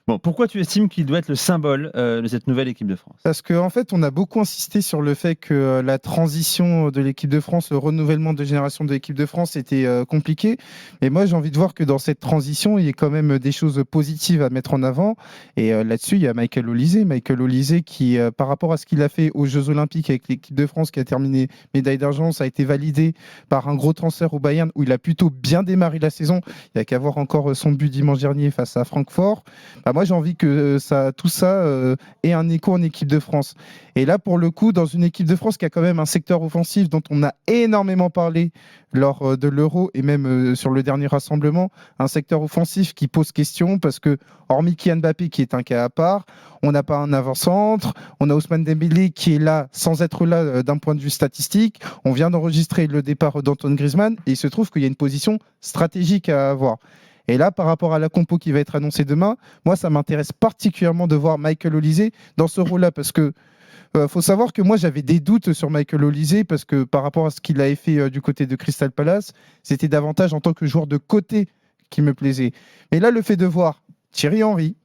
Bon, pourquoi tu estimes qu'il doit être le symbole de cette nouvelle équipe de France? Parce qu'en fait, on a beaucoup insisté sur le fait que la transition de l'équipe de France, le renouvellement de génération de l'équipe de France était compliqué. Mais moi, j'ai envie de voir que dans cette transition, il y a quand même des choses positives à mettre en avant. Et là-dessus, il y a Michael Olise. Michael Olise qui, par rapport à ce qu'il a fait aux Jeux Olympiques avec l'équipe de France qui a terminé médaille d'argent, ça a été validé par un gros transfert au Bayern où il a plutôt bien démarré la saison. Il n'y a qu'à voir encore son but dimanche dernier face à Francfort. Bah, moi, j'ai envie que tout ça et un écho en équipe de France. Et là, pour le coup, dans une équipe de France qui a quand même un secteur offensif dont on a énormément parlé lors de l'Euro et même sur le dernier rassemblement, un secteur offensif qui pose question parce que, hormis Kylian Mbappé qui est un cas à part, on n'a pas un avant-centre, on a Ousmane Dembélé qui est là sans être là d'un point de vue statistique, on vient d'enregistrer le départ d'Antoine Griezmann et il se trouve qu'il y a une position stratégique à avoir. Et là, par rapport à la compo qui va être annoncée demain, moi, ça m'intéresse particulièrement de voir Michael Olise dans ce rôle-là parce que faut savoir que moi, j'avais des doutes sur Michael Olise parce que par rapport à ce qu'il avait fait du côté de Crystal Palace, c'était davantage en tant que joueur de côté qui me plaisait. Mais là, le fait de voir Thierry Henry,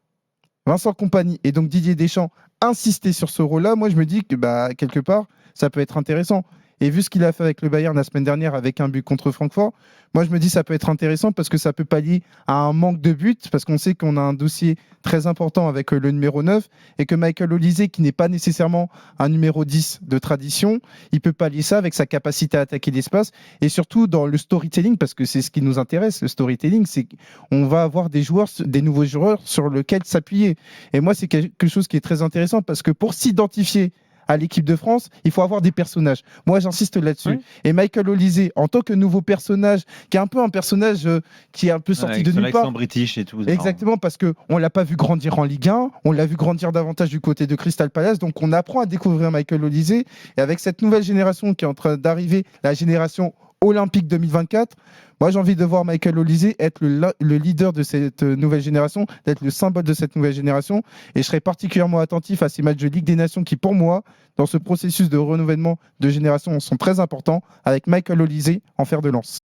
Vincent Kompany et donc Didier Deschamps insister sur ce rôle-là, moi, je me dis que quelque part, ça peut être intéressant. Et vu ce qu'il a fait avec le Bayern la semaine dernière avec un but contre Francfort, moi je me dis que ça peut être intéressant parce que ça peut pallier à un manque de buts, parce qu'on sait qu'on a un dossier très important avec le numéro 9 et que Michael Olise, qui n'est pas nécessairement un numéro 10 de tradition, il peut pallier ça avec sa capacité à attaquer l'espace et surtout dans le storytelling, parce que c'est ce qui nous intéresse, le storytelling, c'est qu'on va avoir des joueurs, des nouveaux joueurs sur lesquels s'appuyer. Et moi c'est quelque chose qui est très intéressant parce que pour s'identifier à l'équipe de France, il faut avoir des personnages. Moi, j'insiste là-dessus. Oui. Et Michael Olise, en tant que nouveau personnage, qui est un peu un personnage qui est un peu sorti Avec de son nulle part. accent british et tout. Exactement, parce qu'on ne l'a pas vu grandir en Ligue 1, on l'a vu grandir davantage du côté de Crystal Palace, donc on apprend à découvrir Michael Olise. Et avec cette nouvelle génération qui est en train d'arriver, la génération Olympique 2024, moi j'ai envie de voir Michael Olise être le leader de cette nouvelle génération, d'être le symbole de cette nouvelle génération. Et je serai particulièrement attentif à ces matchs de Ligue des Nations qui, pour moi, dans ce processus de renouvellement de génération, sont très importants, avec Michael Olise en fer de lance.